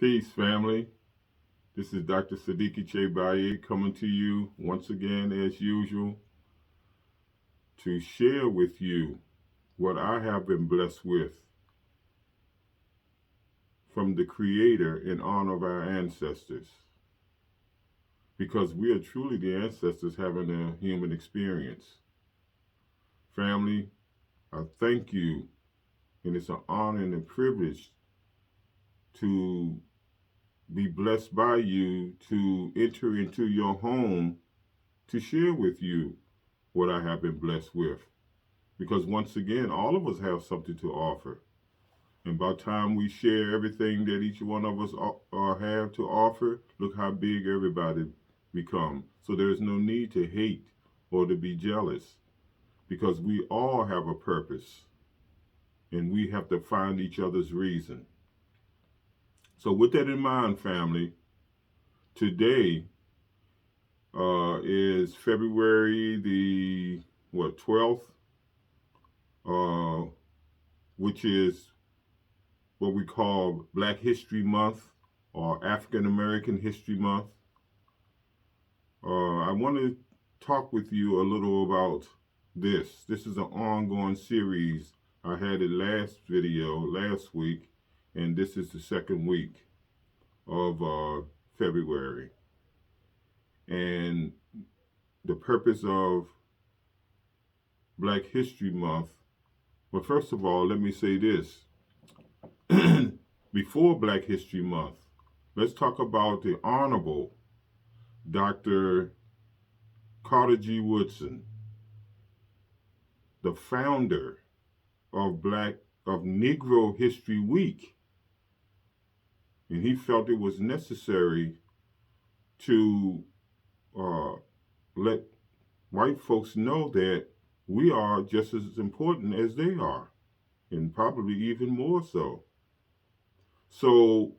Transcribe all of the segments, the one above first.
Peace, family. This is Dr. Sadiki Baye coming to you once again, as usual, to share with you what I have been blessed with from the Creator in honor of our ancestors. Because we are truly the ancestors having a human experience. Family, I thank you, and it's an honor and a privilege to be blessed by you to enter into your home to share with you what I have been blessed with. Because once again, all of us have something to offer. And by the time we share everything that each one of us have to offer, look how big everybody become. So there's no need to hate or to be jealous, because we all have a purpose and we have to find each other's reason. So with that in mind, family, today is February the 12th, which is what we call Black History Month or African American History Month. I want to talk with you a little about this. This is an ongoing series. I had it last week, and this is the second week of February. And the purpose of Black History Month, well, first of all, let me say this. Before Black History Month, let's talk about the Honorable Dr. Carter G. Woodson, the founder of Negro History Week. And he felt it was necessary to let white folks know that we are just as important as they are, and probably even more so. So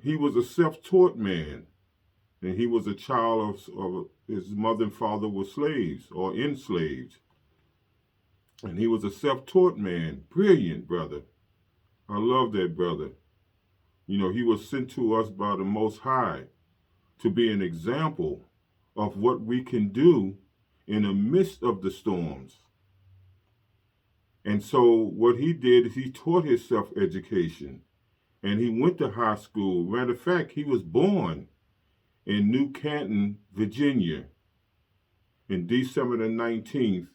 he was a self-taught man, and he was a child of his mother and father were slaves or enslaved. And he was a self-taught man, brilliant brother. I love that brother. You know, he was sent to us by the Most High to be an example of what we can do in the midst of the storms. And so what he did is he taught himself education, and he went to high school. Matter of fact, he was born in New Canton, Virginia, in December the 19th,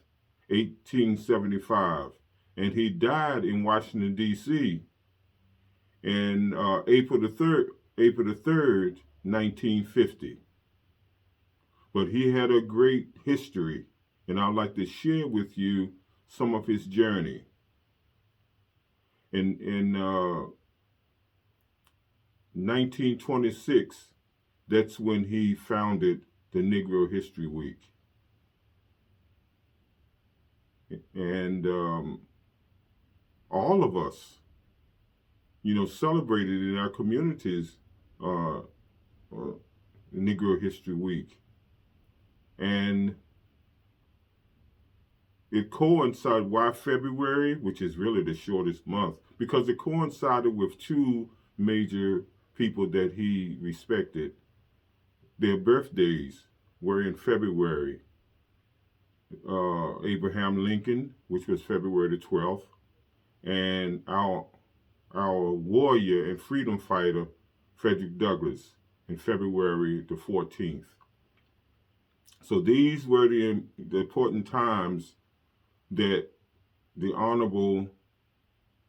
1875. And he died in Washington, D.C. in April the 3rd, 1950. But he had a great history, and I'd like to share with you some of his journey. In 1926, that's when he founded the Negro History Week. And all of us, celebrated in our communities Negro History Week. And it coincided, why February, which is really the shortest month, because it coincided with two major people that he respected. Their birthdays were in February. Abraham Lincoln, which was February the 12th, and our warrior and freedom fighter, Frederick Douglass, in February the 14th. So these were the important times that the Honorable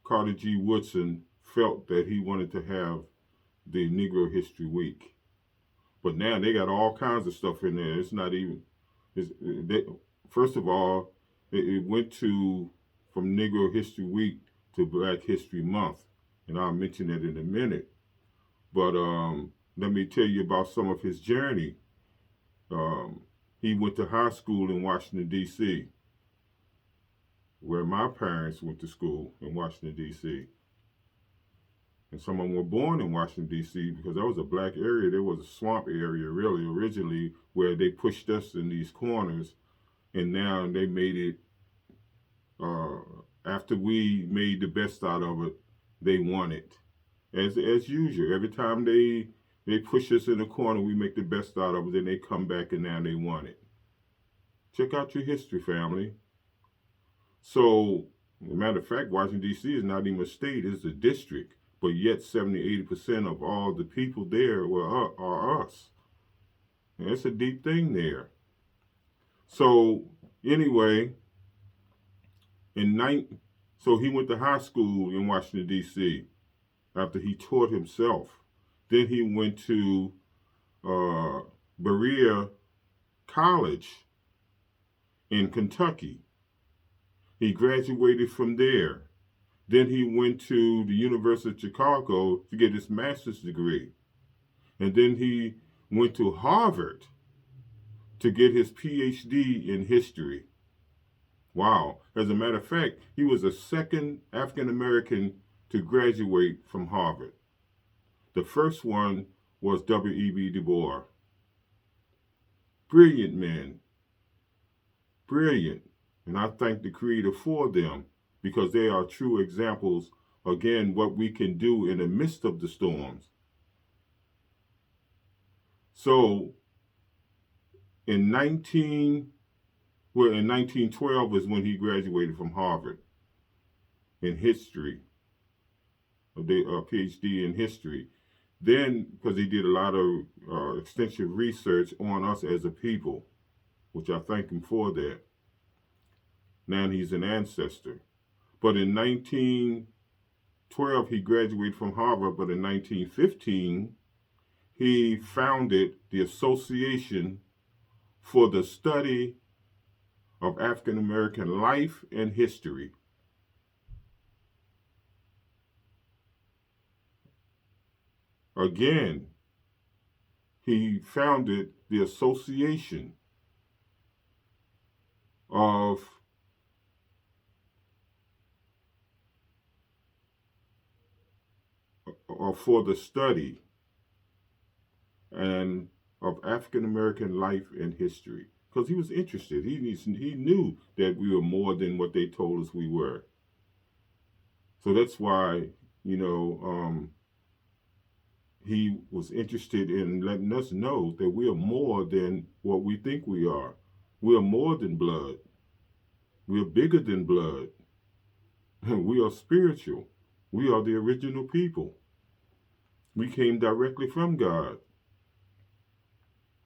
Carter G. Woodson felt that he wanted to have the Negro History Week. But now they got all kinds of stuff in there. It's not even, first of all, it went from Negro History Week to Black History Month. And I'll mention that in a minute. But let me tell you about some of his journey. He went to high school in Washington, D.C., where my parents went to school in Washington, D.C. And some of them were born in Washington, D.C., because that was a black area. There was a swamp area, really, originally, where they pushed us in these corners. And now they made it, after we made the best out of it, they won it. as usual. Every time they push us in the corner, we make the best out of it. Then they come back and now they want it. Check out your history, family. So, as a matter of fact, Washington, D.C. is not even a state, it's a district. But yet 70-80% of all the people there are us. And it's a deep thing there. So, anyway, so he went to high school in Washington, D.C. after he taught himself. Then he went to Berea College in Kentucky. He graduated from there. Then he went to the University of Chicago to get his master's degree. And then he went to Harvard to get his PhD in history. Wow. As a matter of fact, he was the second African American to graduate from Harvard. The first one was W.E.B. Du Bois. Brilliant men. Brilliant. And I thank the Creator for them because they are true examples, again, what we can do in the midst of the storms. So, in 1912 is when he graduated from Harvard in history, a PhD in history. Then, because he did a lot of extensive research on us as a people, which I thank him for that. Now he's an ancestor. But in 1912, he graduated from Harvard, but in 1915, he founded the Association for the Study of African American Life and History. Again, he founded the Association for the study and of African American life and history, because he was interested. He knew that we were more than what they told us we were. So that's why, he was interested in letting us know that we are more than what we think we are. We are more than blood. We are bigger than blood. We are spiritual. We are the original people. We came directly from God.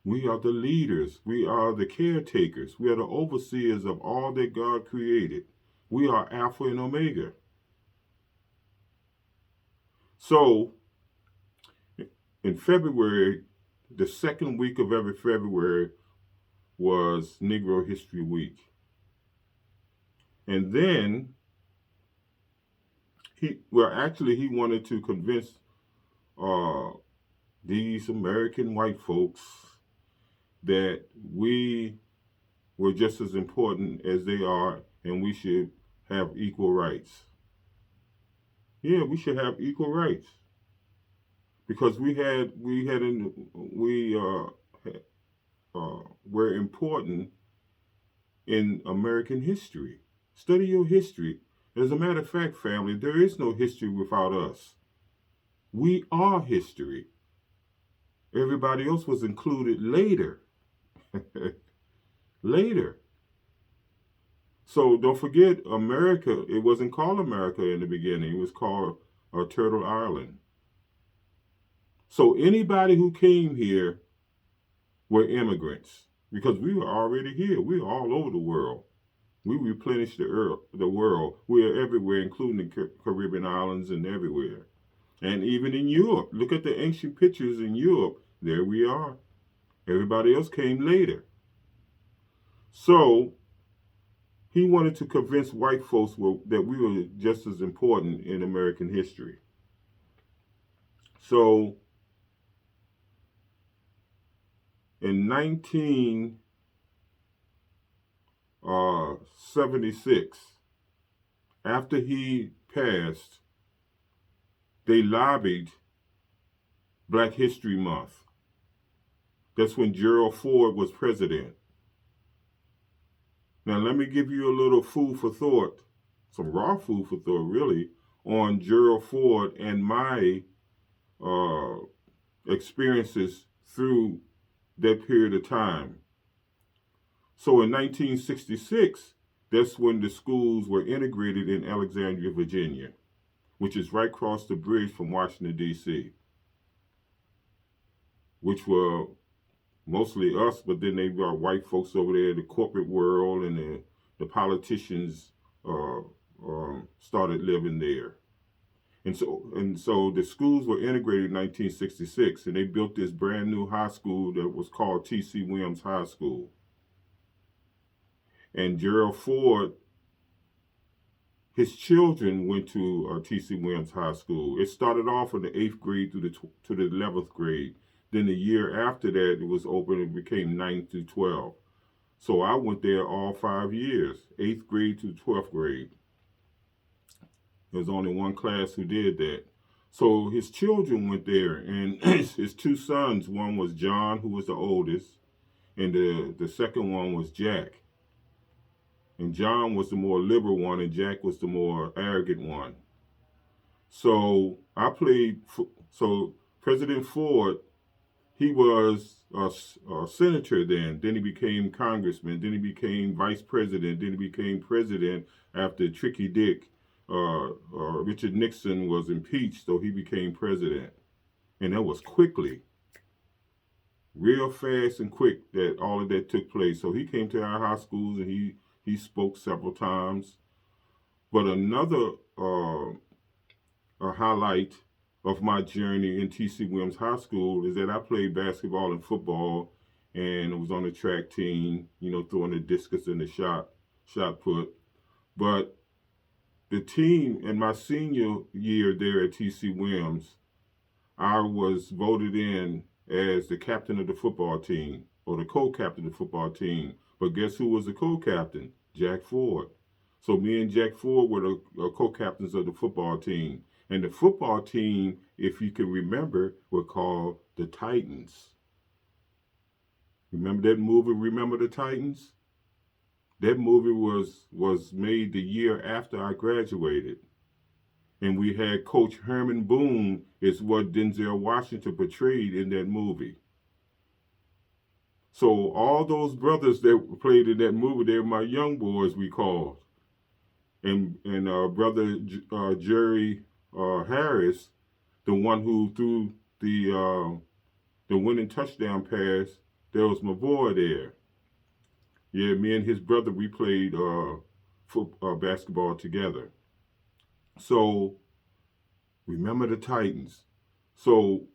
We are the leaders. We are the caretakers. We are the overseers of all that God created. We are Alpha and Omega. So, in February, the second week of every February was Negro History Week. And then, he wanted to convince these American white folks that we were just as important as they are and we should have equal rights. Yeah, we should have equal rights. Because were important in American history. Study your history. As a matter of fact, family, there is no history without us. We are history. Everybody else was included later. Later. So don't forget, America, it wasn't called America in the beginning. It was called Turtle Island. So anybody who came here were immigrants because we were already here. We were all over the world. We replenished the world. We are everywhere, including the Caribbean islands and everywhere. And even in Europe. Look at the ancient pictures in Europe. There we are. Everybody else came later. So he wanted to convince white folks that we were just as important in American history. So in 1976, after he passed, they lobbied Black History Month. That's when Gerald Ford was president. Now, let me give you a little food for thought, some raw food for thought, really, on Gerald Ford and my experiences through that period of time. So in 1966, that's when the schools were integrated in Alexandria, Virginia, which is right across the bridge from Washington, D.C., which were mostly us, but then they brought white folks over there, the corporate world, and the politicians started living there. And so the schools were integrated in 1966, and they built this brand new high school that was called T.C. Williams High School. And Gerald Ford, his children went to T.C. Williams High School. It started off in the 8th grade to the 11th grade. Then the year after that, it was open and became 9th through 12th. So I went there all 5 years, 8th grade to 12th grade. There was only one class who did that. So his children went there, and his two sons, one was John, who was the oldest, and the second one was Jack. And John was the more liberal one, and Jack was the more arrogant one. So so President Ford, he was a senator then he became congressman, then he became vice president, then he became president after Tricky Dick. Richard Nixon was impeached, so he became president. And that was quickly, real fast and quick that all of that took place. So he came to our high schools and he spoke several times. But another highlight of my journey in T.C. Williams High School is that I played basketball and football, and I was on the track team, throwing the discus and the shot put. But the team in my senior year there at T.C. Williams, I was voted in as the captain of the football team, or the co-captain of the football team. But guess who was the co-captain? Jack Ford. So me and Jack Ford were the co-captains of the football team. And the football team, if you can remember, were called the Titans. Remember that movie, Remember the Titans? That movie was made the year after I graduated. And we had Coach Herman Boone is what Denzel Washington portrayed in that movie. So all those brothers that played in that movie, they were my young boys, we called. And brother Jerry Harris, the one who threw the winning touchdown pass, there was my boy there. Yeah, me and his brother, we played basketball together. So, remember the Titans. So,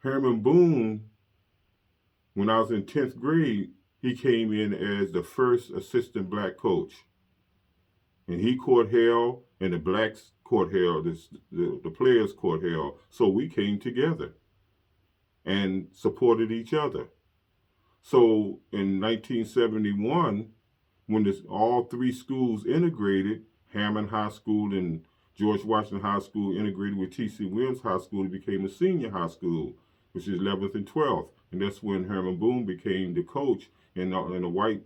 Herman Boone, when I was in 10th grade, he came in as the first assistant black coach. And he caught hell, and the blacks caught hell, the players caught hell. So we came together and supported each other. So in 1971, when all three schools integrated, Hammond High School and George Washington High School integrated with T.C. Williams High School, it became a senior high school, which is 11th and 12th. And that's when Herman Boone became the coach, and the white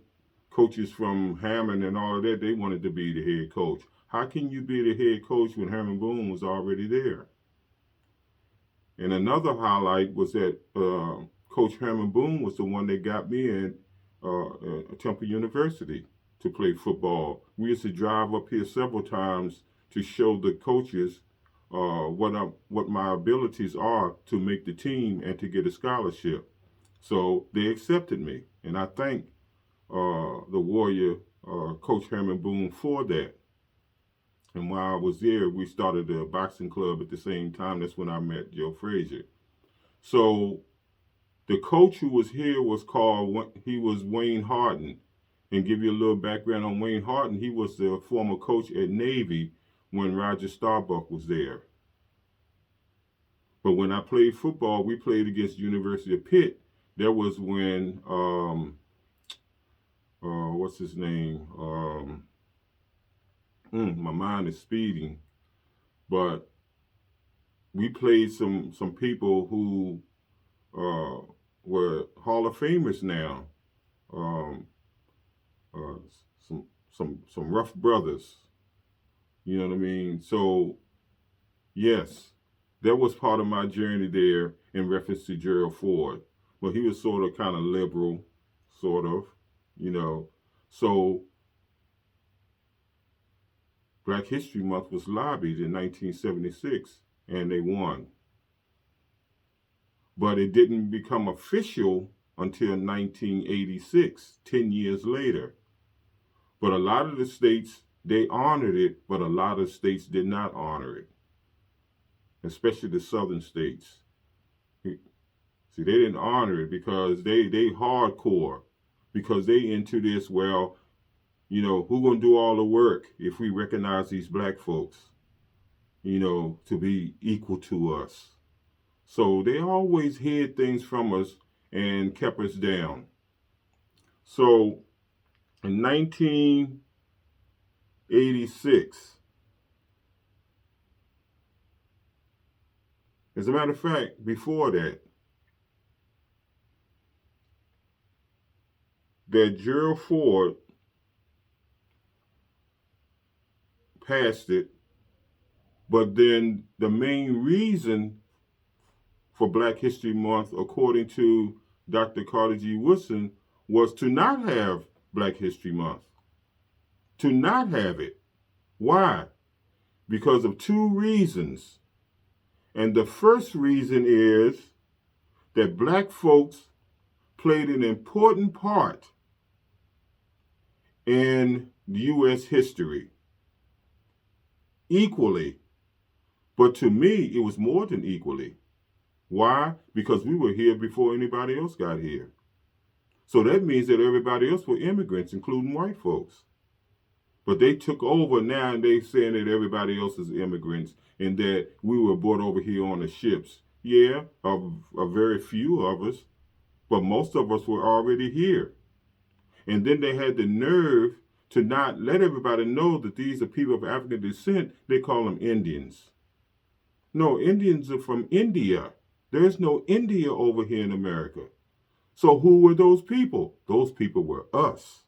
coaches from Hammond and all of that, they wanted to be the head coach. How can you be the head coach when Herman Boone was already there? And another highlight was that Coach Herman Boone was the one that got me in Temple University to play football. We used to drive up here several times to show the coaches what my abilities are to make the team and to get a scholarship. So they accepted me, and I thank the Warrior, Coach Herman Boone, for that. And while I was there, we started a boxing club at the same time. That's when I met Joe Frazier. So the coach who was here was Wayne Harden. And give you a little background on Wayne Harden, he was the former coach at Navy when Roger Starbuck was there. But when I played football, we played against the University of Pitt. That was when, what's his name? My mind is speeding. But we played some people who were Hall of Famers now. Some rough brothers. You know what I mean? So, yes, that was part of my journey there in reference to Gerald Ford. Well, he was sort of kind of liberal, sort of, you know. So Black History Month was lobbied in 1976, and they won. But it didn't become official until 1986, 10 years later. But a lot of the states, they honored it, but a lot of states did not honor it, especially the southern states. See, they didn't honor it because they hardcore, because they into this, well, you know, who gonna do all the work if we recognize these black folks, you know, to be equal to us. So they always hid things from us and kept us down. So in 1986, as a matter of fact, before that Gerald Ford passed it, but then the main reason for Black History Month, according to Dr. Carter G. Woodson, was to not have Black History Month. To not have it. Why? Because of two reasons. And the first reason is that black folks played an important part in U.S. history. Equally. But to me, it was more than equally. Why? Because we were here before anybody else got here. So that means that everybody else were immigrants, including white folks. But they took over now, and they saying that everybody else is immigrants and that we were brought over here on the ships. Yeah, a very few of us, but most of us were already here. And then they had the nerve to not let everybody know that these are people of African descent. They call them Indians. No, Indians are from India. There's no India over here in America. So who were those people? Those people were us.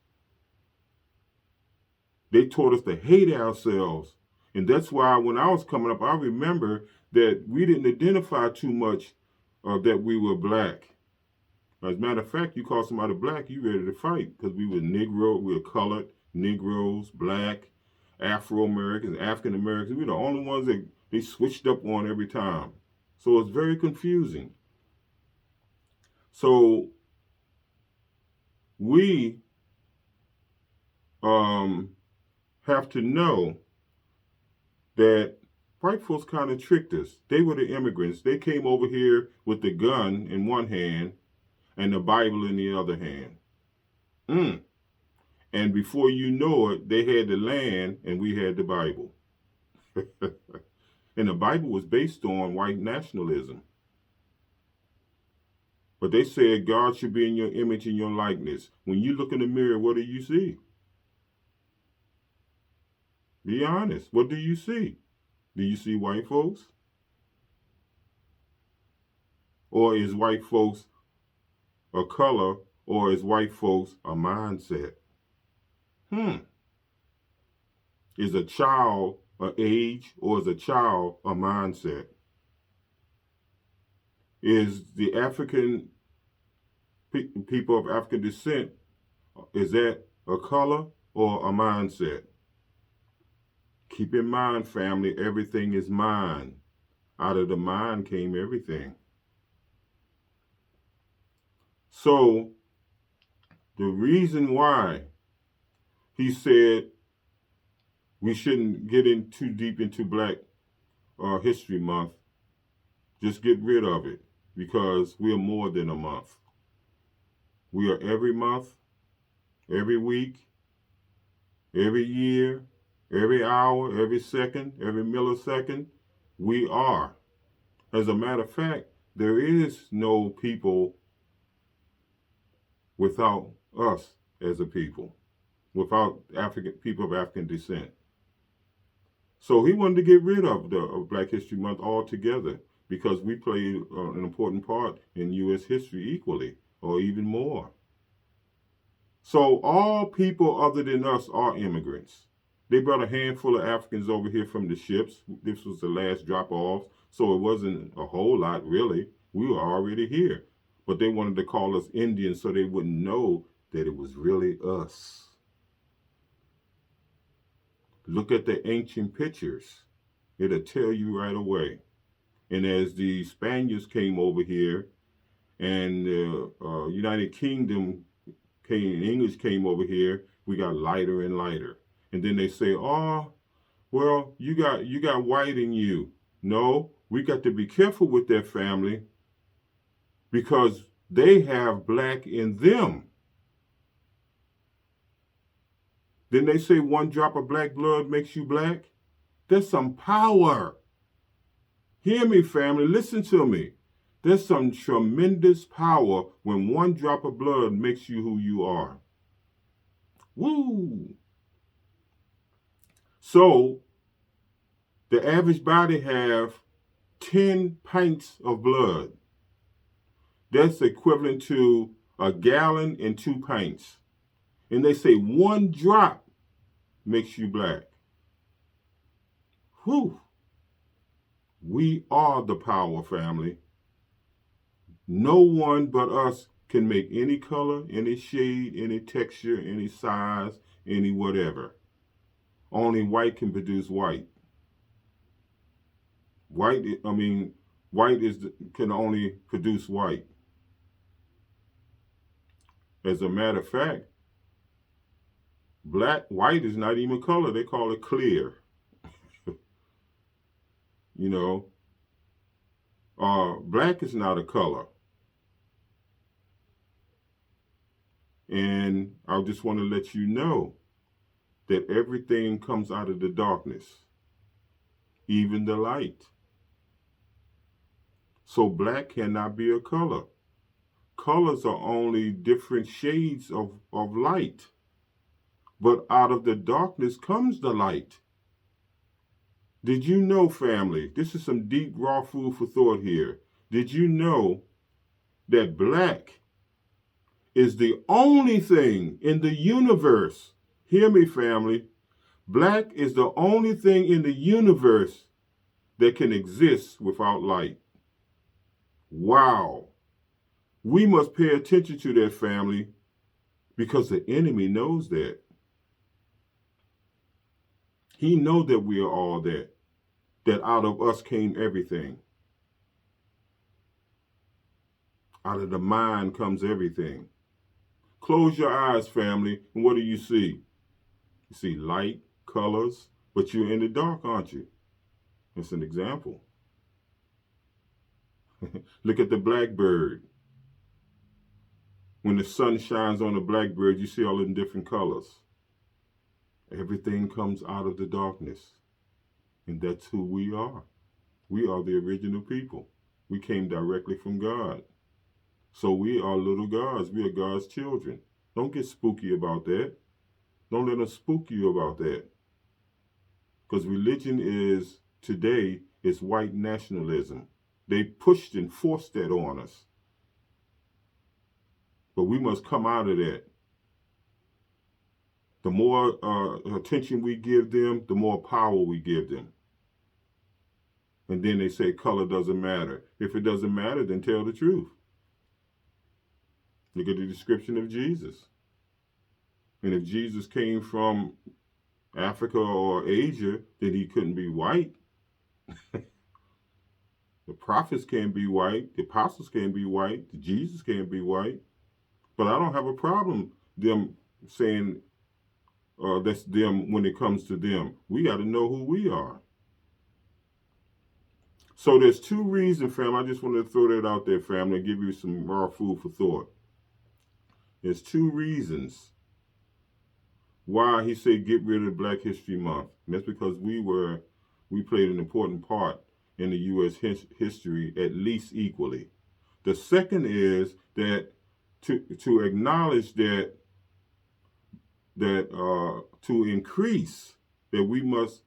They taught us to hate ourselves. And that's why when I was coming up, I remember that we didn't identify too much that we were black. As a matter of fact, you call somebody black, you ready to fight, because we were Negro, we were colored, Negroes, black, Afro-Americans, African-Americans. We were the only ones that they switched up on every time. So it's very confusing. So we have to know that white folks kind of tricked us. They were the immigrants. They came over here with the gun in one hand and the Bible in the other hand. And before you know it, they had the land and we had the Bible. And the Bible was based on white nationalism. But they said God should be in your image and your likeness. When you look in the mirror, what do you see? Be honest. What do you see? Do you see white folks? Or is white folks a color, or is white folks a mindset? Is a child an age, or is a child a mindset? Is the African people of African descent, is that a color or a mindset? Keep in mind, family, everything is mind. Out of the mind came everything. So, the reason why he said we shouldn't get in too deep into Black History Month, just get rid of it, because we are more than a month. We are every month, every week, every year, every hour, every second, every millisecond. We are. As a matter of fact, there is no people without us as a people, without people of African descent. So he wanted to get rid of the Black History Month altogether, because we played an important part in U.S. history equally, or even more. So all people other than us are immigrants. They brought a handful of Africans over here from the ships. This was the last drop off, so it wasn't a whole lot really. We were already here. But they wanted to call us Indians so they wouldn't know that it was really us. Look at the ancient pictures. It'll tell you right away. And as the Spaniards came over here and the United Kingdom English came over here, we got lighter and lighter. And then they say, oh, well, you got white in you. No, we got to be careful with that family because they have black in them. Then they say one drop of black blood makes you black. There's some power. Hear me, family. Listen to me. There's some tremendous power when one drop of blood makes you who you are. Woo! So, the average body have 10 pints of blood. That's equivalent to a gallon and 2 pints. And they say one drop makes you black. Whew. We are the power, family. No one but us can make any color, any shade, any texture, any size, any whatever. Only white can produce white. White can only produce white. As a matter of fact, white is not even color. They call it clear. Black is not a color. And I just want to let you know that everything comes out of the darkness, even the light. So black cannot be a color. Colors are only different shades of light. But out of the darkness comes the light. Did you know, family, this is some deep, raw food for thought here. Did you know that black is the only thing in the universe? Hear me, family. Black is the only thing in the universe that can exist without light. Wow. We must pay attention to that, family, because the enemy knows that. He knows that we are all that out of us came everything. Out of the mind comes everything. Close your eyes, family, and what do you see? You see light, colors, but you're in the dark, aren't you? That's an example. Look at the blackbird. When the sun shines on the blackbird, you see all the different colors. Everything comes out of the darkness. And that's who we are. We are the original people. We came directly from God. So we are little gods. We are God's children. Don't get spooky about that. Don't let them spook you about that. Because religion today is white nationalism. They pushed and forced that on us. But we must come out of that. The more attention we give them, the more power we give them. And then they say color doesn't matter. If it doesn't matter, then tell the truth. Look at the description of Jesus. And if Jesus came from Africa or Asia, then he couldn't be white. The prophets can't be white. The apostles can't be white. Jesus can't be white. But I don't have a problem them saying that's them when it comes to them. We got to know who we are. So there's 2 reasons, fam. I just want to throw that out there, family, and give you some raw food for thought. There's 2 reasons why he said get rid of Black History Month. And that's because we played an important part in the U.S. history, at least equally. The second is that to acknowledge that to increase, that we must,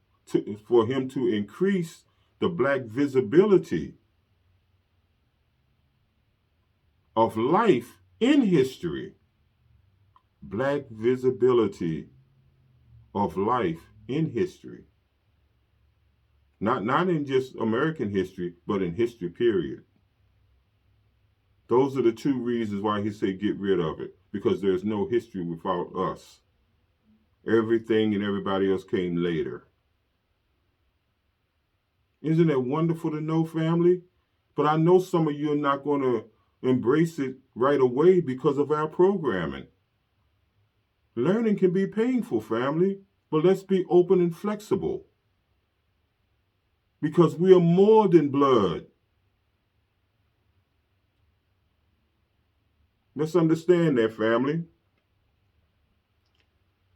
for him to increase the Black visibility of life in history. Black visibility of life in history. Not in just American history, but in history, period. Those are the two reasons why he said get rid of it, because there's no history without us. Everything and everybody else came later. Isn't it wonderful to know, family? But I know some of you are not going to embrace it right away because of our programming. Learning can be painful, family, but let's be open and flexible. Because we are more than blood. Let's understand that, family.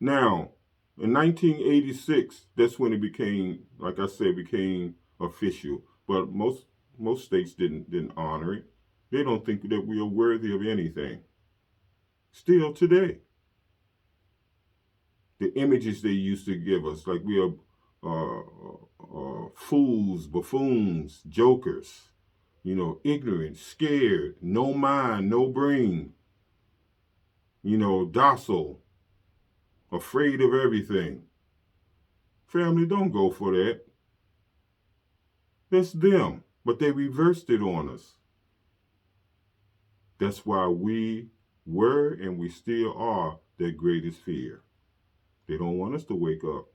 Now, in 1986, that's when it became, like I said, became official. But most states didn't honor it. They don't think that we are worthy of anything. Still today. The images they used to give us, like we are fools, buffoons, jokers, ignorant, scared, no mind, no brain, docile, afraid of everything. Family, don't go for that. That's them, but they reversed it on us. That's why we were and we still are their greatest fear. They don't want us to wake up.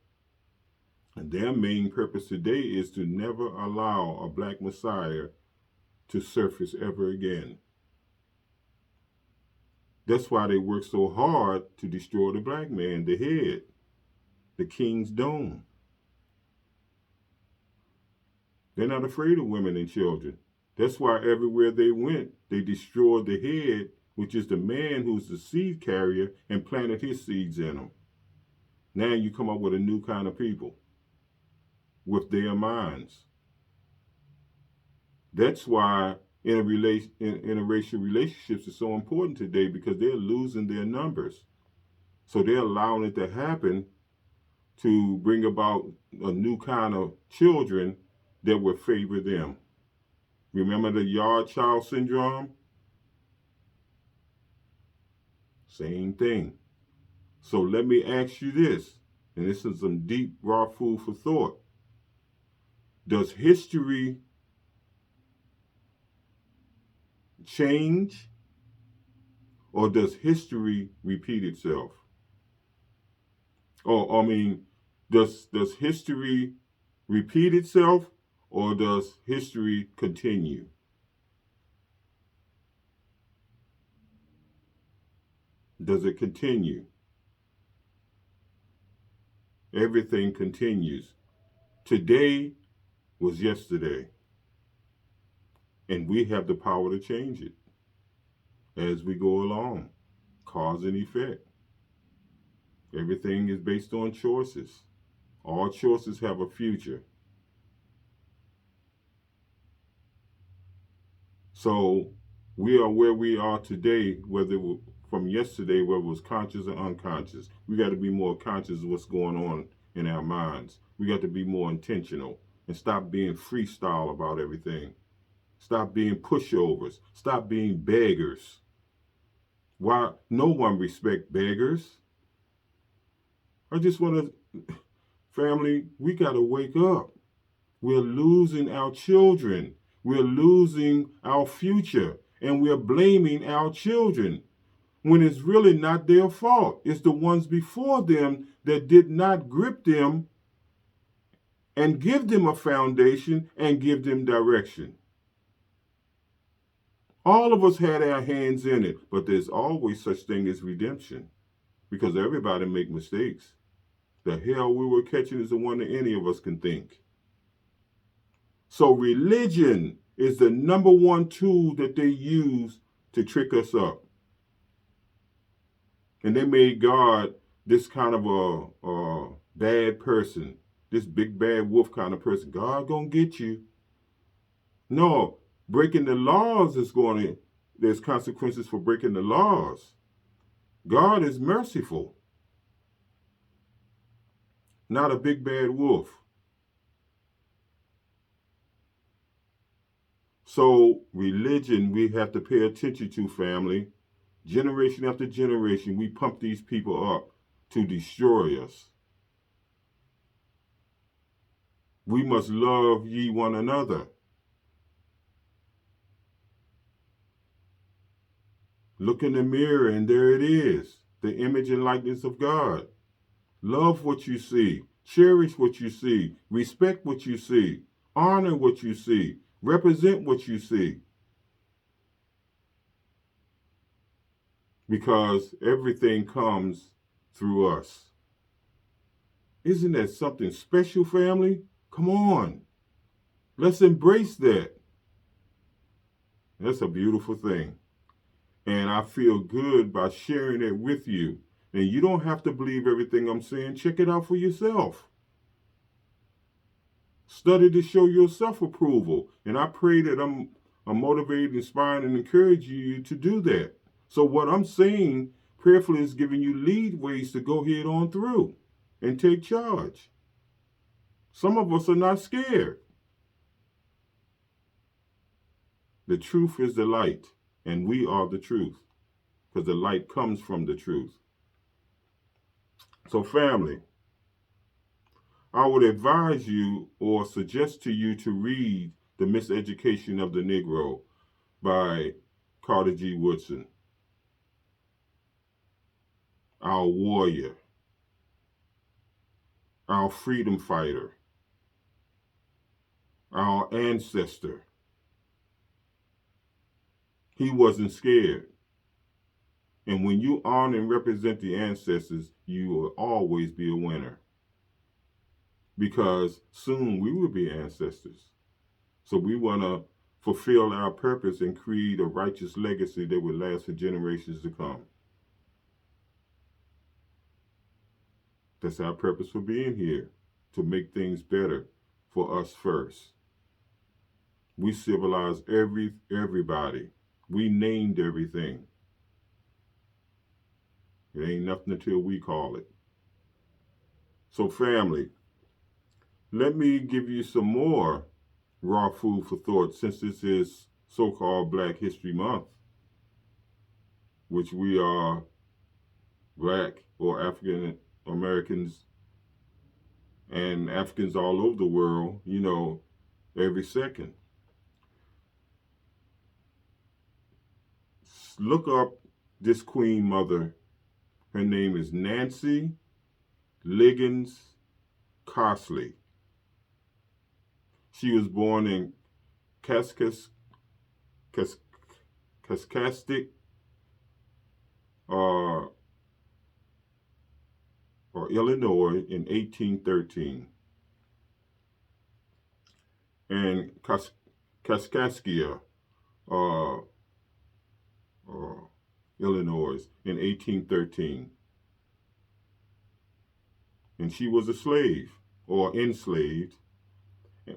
And their main purpose today is to never allow a black messiah to surface ever again. That's why they work so hard to destroy the black man, the head, the king's dome. They're not afraid of women and children. That's why everywhere they went, they destroyed the head, which is the man who's the seed carrier, and planted his seeds in them. Now you come up with a new kind of people with their minds. That's why interracial relationships are so important today, because they're losing their numbers. So they're allowing it to happen to bring about a new kind of children that will favor them. Remember the yard child syndrome? Same thing. So let me ask you this, and this is some deep, raw food for thought. Does history change, or does history repeat itself? Does history repeat itself, or does history continue? Does it continue? Everything continues. Today was yesterday. And we have the power to change it as we go along. Cause and effect. Everything is based on choices. All choices have a future. So we are where we are today, whether from yesterday, whether it was conscious or unconscious. We got to be more conscious of what's going on in our minds. We got to be more intentional and stop being freestyle about everything. Stop being pushovers. Stop being beggars. Why? No one respects beggars. I just want to, family, we got to wake up. We're losing our children. We're losing our future. And we're blaming our children when it's really not their fault. It's the ones before them that did not grip them and give them a foundation and give them direction. All of us had our hands in it, but there's always such thing as redemption, because everybody make mistakes. The hell we were catching is the one that any of us can think. So religion is the number one tool that they use to trick us up. And they made God this kind of a bad person, this big bad wolf kind of person. God gonna get you. No, breaking the laws there's consequences for breaking the laws. God is merciful, not a big bad wolf. So religion, we have to pay attention to, family. Generation after generation, we pump these people up to destroy us. We must love ye one another. Look in the mirror and there it is, the image and likeness of God. Love what you see. Cherish what you see. Respect what you see. Honor what you see. Represent what you see. Because everything comes through us. Isn't that something special, family? Come on. Let's embrace that. That's a beautiful thing. And I feel good by sharing it with you. And you don't have to believe everything I'm saying. Check it out for yourself. Study to show yourself approval. And I pray that I'm motivated, inspired, and encourage you to do that. So what I'm saying prayerfully is giving you lead ways to go head on through and take charge. Some of us are not scared. The truth is the light, and we are the truth, because the light comes from the truth. So family, I would advise you or suggest to you to read The Miseducation of the Negro by Carter G. Woodson. Our warrior, our freedom fighter, our ancestor. He wasn't scared. And when you honor and represent the ancestors, you will always be a winner. Because soon we will be ancestors. So we want to fulfill our purpose and create a righteous legacy that will last for generations to come. That's our purpose for being here, to make things better for us first. We civilized everybody. We named everything. It ain't nothing until we call it. So family, let me give you some more raw food for thought, since this is so-called Black History Month, which we are Black or African Americans and Africans all over the world, every second. Look up this Queen Mother. Her name is Nancy Liggins Cosley. She was born in Kaskastik, or Illinois in 1813. And Kaskaskia, Illinois in 1813. And she was a slave or enslaved,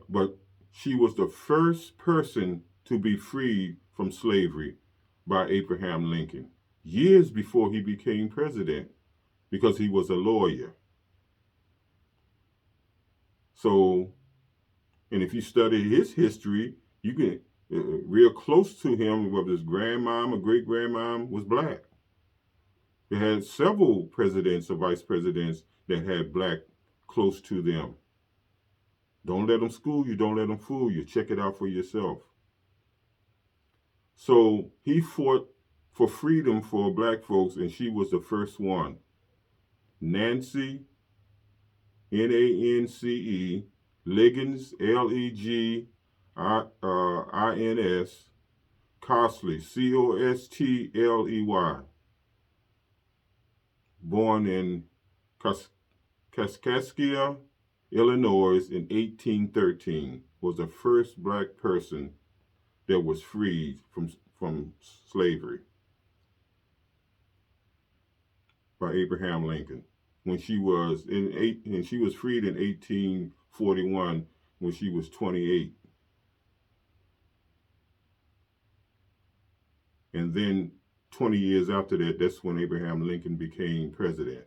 but she was the first person to be freed from slavery by Abraham Lincoln, years before he became president, because he was a lawyer. So, and if you study his history, you can, real close to him, whether his grandmom or great-grandmom was Black. They had several presidents or vice presidents that had Black close to them. Don't let them school you. Don't let them fool you. Check it out for yourself. So he fought for freedom for Black folks, and she was the first one. Nancy, Nance, Liggins, Legins, Cosley, Costley, born in Kaskaskia, Illinois in 1813, was the first Black person that was freed from slavery by Abraham Lincoln. And she was freed in 1841 when she was 28. And then 20 years after that, that's when Abraham Lincoln became president.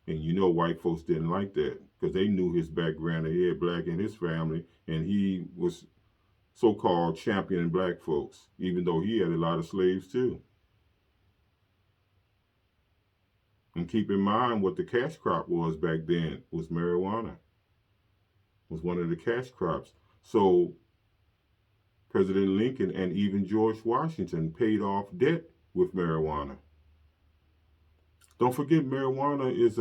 And white folks didn't like that, because they knew his background. He had Black in his family, and he was so-called championing Black folks, even though he had a lot of slaves too. And keep in mind what the cash crop was back then, was marijuana. was one of the cash crops. So President Lincoln and even George Washington paid off debt with marijuana. Don't forget, marijuana is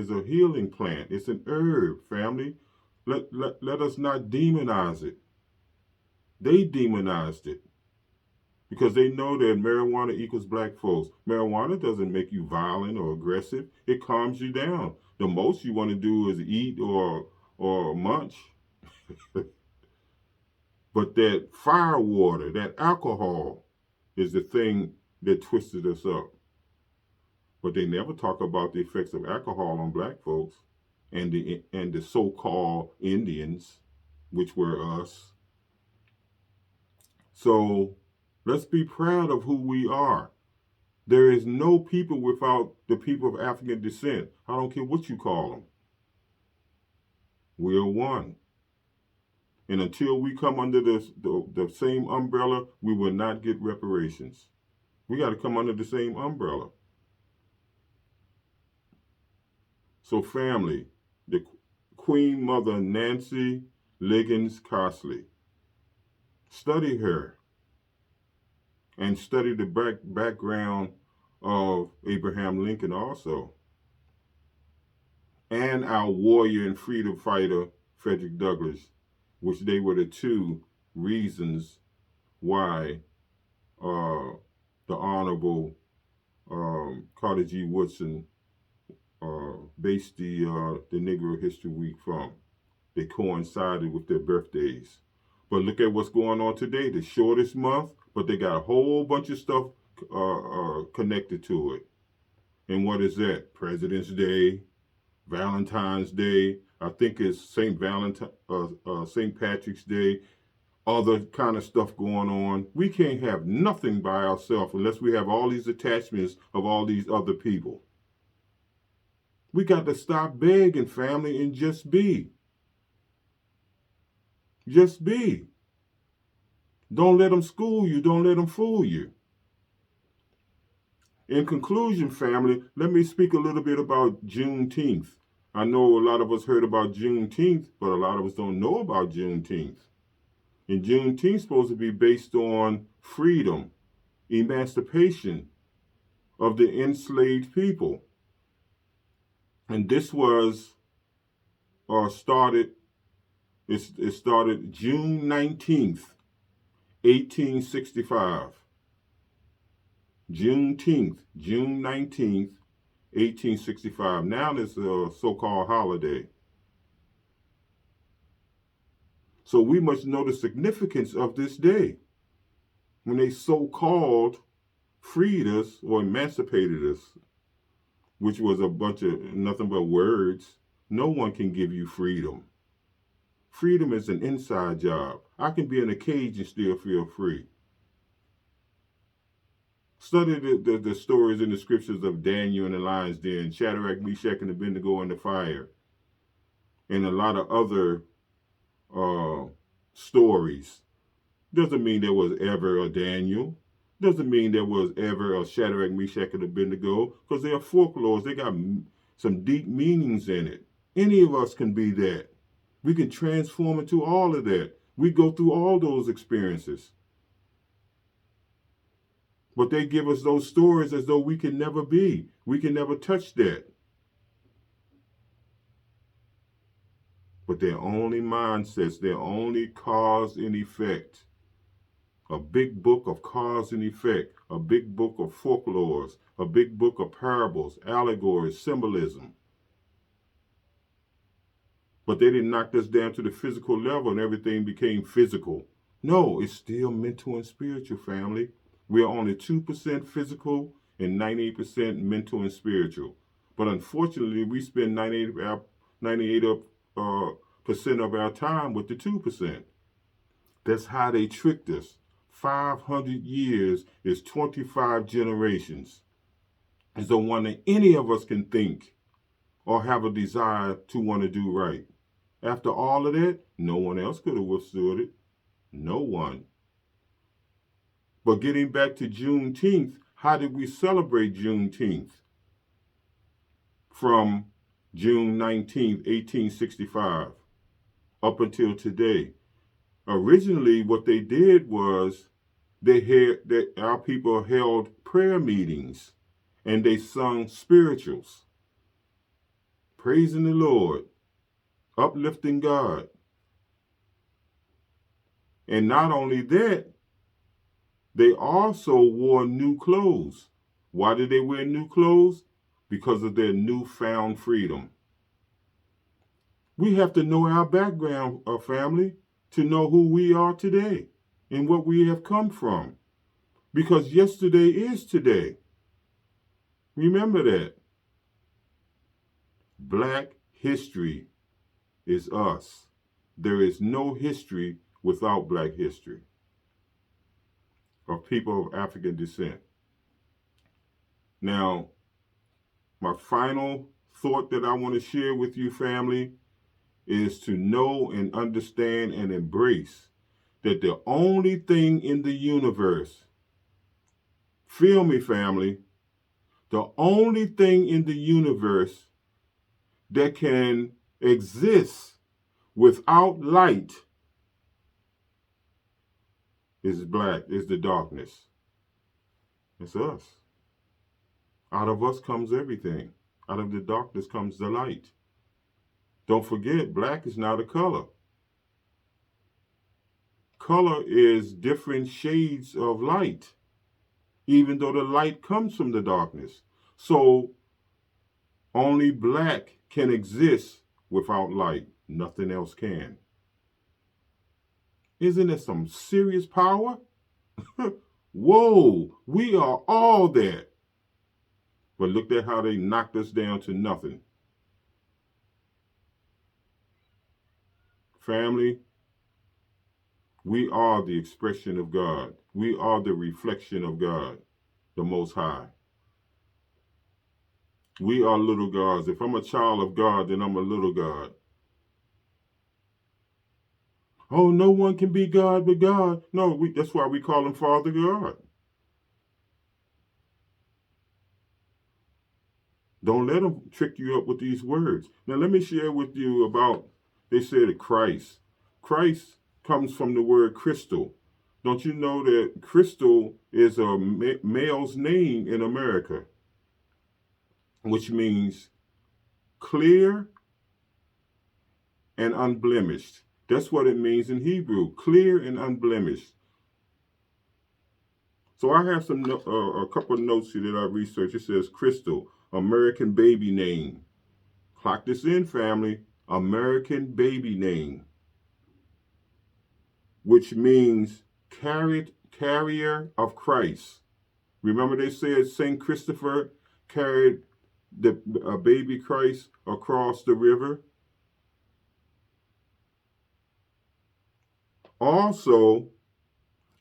a healing plant. It's an herb, family. Let us not demonize it. They demonized it because they know that marijuana equals black folks. Marijuana doesn't make you violent or aggressive. It calms you down. The most you want to do is eat or munch. But that fire water, that alcohol, is the thing that twisted us up. But they never talk about the effects of alcohol on black folks and the so-called Indians, which were us. So let's be proud of who we are. There is no people without the people of African descent. I don't care what you call them. We are one. And until we come under the same umbrella, we will not get reparations. We got to come under the same umbrella. So family, the Queen Mother Nancy Liggins Cosley, study her and study the background of Abraham Lincoln also, and our warrior and freedom fighter Frederick Douglass, which they were the two reasons why the Honorable Carter G. Woodson based the Negro History Week from. They coincided with their birthdays. But look at what's going on today, the shortest month, but they got a whole bunch of stuff connected to it. And what is that? President's Day, Valentine's Day, I think it's St. Patrick's Day, other kind of stuff going on. We can't have nothing by ourselves unless we have all these attachments of all these other people. We got to stop begging, family, and just be. Just be. Don't let them school you. Don't let them fool you. In conclusion, family, let me speak a little bit about Juneteenth. I know a lot of us heard about Juneteenth, but a lot of us don't know about Juneteenth. And Juneteenth is supposed to be based on freedom, emancipation of the enslaved people. And this was started June 19th, 1865. June 19th, 1865. Now it's a so-called holiday. So we must know the significance of this day when they so-called freed us or emancipated us, which was a bunch of nothing but words. No one can give you freedom. Freedom is an inside job. I can be in a cage and still feel free. Study the stories in the scriptures of Daniel in the lion's den, Shadrach, Meshach, and Abednego in the fire, and a lot of other stories. Doesn't mean there was ever a Daniel. Doesn't mean there was ever a Shadrach, Meshach, and Abednego, because they are folklores. They got some deep meanings in it. Any of us can be that. We can transform into all of that. We go through all those experiences. But they give us those stories as though we can never be. We can never touch that. But they're only mindsets. They're only cause and effect. A big book of cause and effect. A big book of folklores. A big book of parables, allegories, symbolism. But they didn't knock us down to the physical level and everything became physical. No, it's still mental and spiritual, family. We are only 2% physical and 98% mental and spiritual. But unfortunately, we spend 98% of our time with the 2%. That's how they tricked us. 500 years is 25 generations. It's the one that any of us can think or have a desire to want to do right. After all of that, no one else could have withstood it. No one. But getting back to Juneteenth, how did we celebrate Juneteenth? From June 19th, 1865. up until today. Originally, what they did was our people held prayer meetings and they sung spirituals, praising the Lord, uplifting God. And not only that, they also wore new clothes. Why did they wear new clothes? Because of their newfound freedom. We have to know our background, our family, to know who we are today and what we have come from. Because yesterday is today. Remember that. Black history is us. There is no history without Black history of people of African descent. Now, my final thought that I want to share with you, family, is to know and understand and embrace that the only thing in the universe, feel me, family, the only thing in the universe that can exist without light is black, is the darkness. It's us. Out of us comes everything. Out of the darkness comes the light. Don't forget, black is not a color. Color is different shades of light, even though the light comes from the darkness. So only black can exist without light. Nothing else can. Isn't it some serious power? Whoa, we are all that. But look at how they knocked us down to nothing. Family, we are the expression of God. We are the reflection of God, the Most High. We are little gods. If I'm a child of God, then I'm a little God. Oh, no one can be God but God. No, that's why we call him Father God. Don't let them trick you up with these words. Now, let me share with you about, they said Christ. Christ comes from the word crystal. Don't you know that crystal is a male's name in America, which means clear and unblemished. That's what it means in Hebrew, clear and unblemished. So I have a couple of notes here that I researched. It says crystal, American baby name. Clock this in, family. American baby name, which means carrier of Christ. Remember they said St. Christopher carried the baby Christ across the river? Also,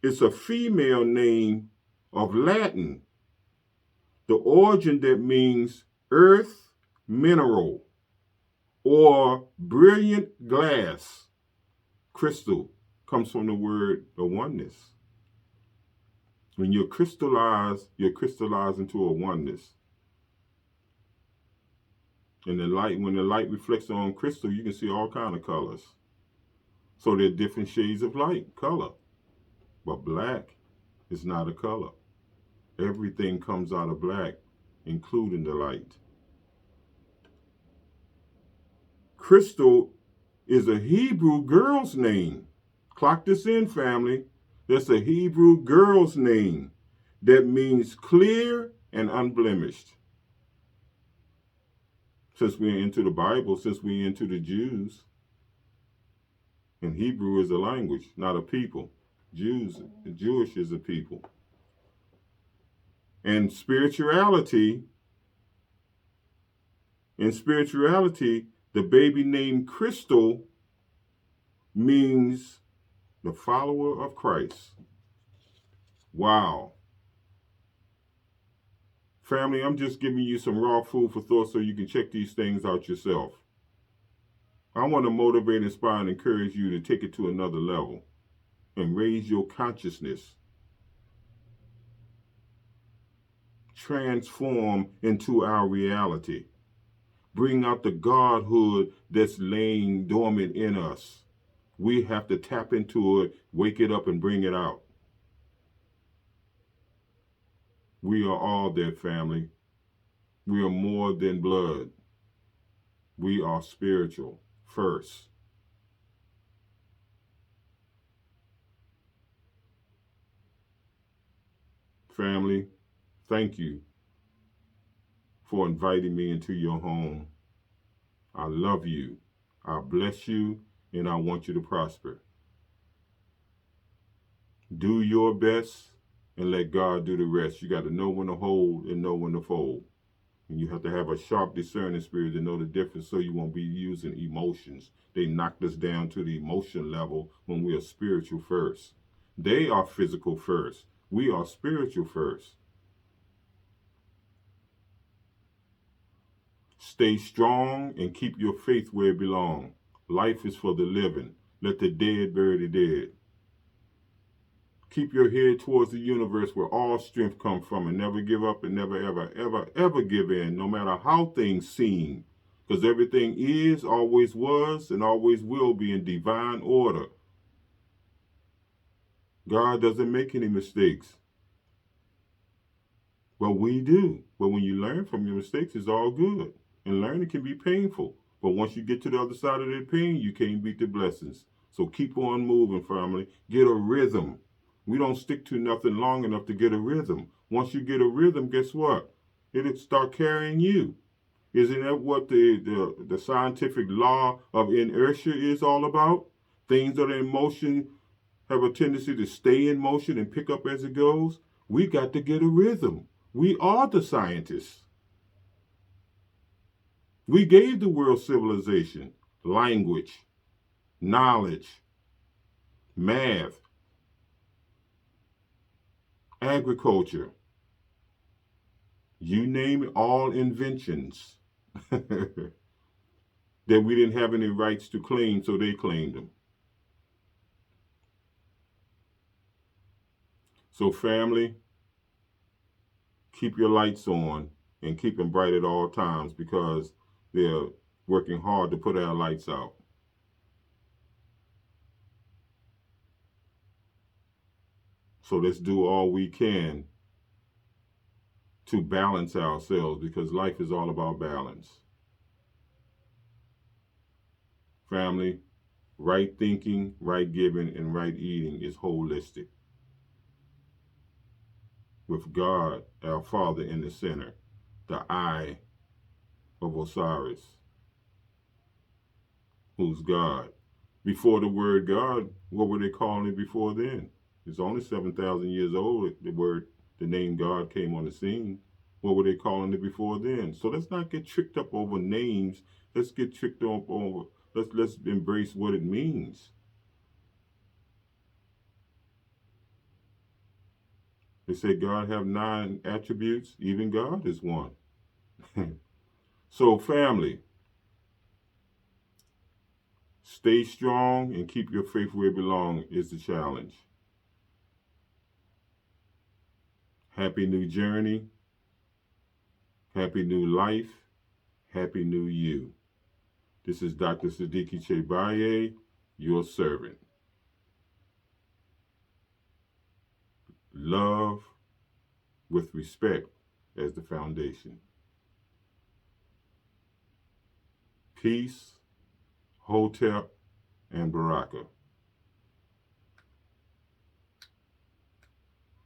it's a female name of Latin, the origin that means earth mineral or brilliant glass. Crystal comes from the word the oneness. When you're crystallized into a oneness. And when the light reflects on crystal, you can see all kinds of colors. So there are different shades of light, color. But black is not a color. Everything comes out of black, including the light. Crystal is a Hebrew girl's name. Clock this in, family. That's a Hebrew girl's name that means clear and unblemished. Since we're into the Bible, since we're into the Jews, and Hebrew is a language, not a people. Jewish is a people. And spirituality, the baby named Crystal means the follower of Christ. Wow. Family, I'm just giving you some raw food for thought so you can check these things out yourself. I want to motivate, inspire, and encourage you to take it to another level and raise your consciousness. Transform into our reality. Bring out the Godhood that's laying dormant in us. We have to tap into it, wake it up, and bring it out. We are all that, family. We are more than blood. We are spiritual first. Family, thank you for inviting me into your home. I love you. I bless you, and I want you to prosper. Do your best and let God do the rest. You got to know when to hold and know when to fold. And you have to have a sharp discerning spirit to know the difference so you won't be using emotions. They knocked us down to the emotion level when we are spiritual first. They are physical first. We are spiritual first. Stay strong and keep your faith where it belongs. Life is for the living. Let the dead bury the dead. Keep your head towards the universe where all strength comes from, and never give up and never, ever, ever, ever give in, no matter how things seem. Because everything is, always was, and always will be in divine order. God doesn't make any mistakes. But we do. But when you learn from your mistakes, it's all good. And learning can be painful. But once you get to the other side of that pain, you can't beat the blessings. So keep on moving, family. Get a rhythm. We don't stick to nothing long enough to get a rhythm. Once you get a rhythm, guess what? It'll start carrying you. Isn't that what the scientific law of inertia is all about? Things that are in motion have a tendency to stay in motion and pick up as it goes. We got to get a rhythm. We are the scientists. We gave the world civilization, language, knowledge, math, agriculture. You name it, all inventions that we didn't have any rights to claim, so they claimed them. So family, keep your lights on and keep them bright at all times, because they're working hard to put our lights out. So let's do all we can to balance ourselves, because life is all about balance. Family, right thinking, right giving, and right eating is holistic. With God, our Father, in the center, the eye of Osiris, who's God. Before the word God, what were they calling it before then? It's only 7,000 years old. The name God came on the scene. What were they calling it before then? So let's not get tricked up over names. Let's get tricked up over. Let's embrace what it means. They say God have 9 attributes. Even God is one. So family, stay strong and keep your faith where it belongs is the challenge. Happy new journey. Happy new life. Happy new you. This is Dr. Sadiki Baye, your servant. Love with respect as the foundation. Peace, Hotep, and Baraka.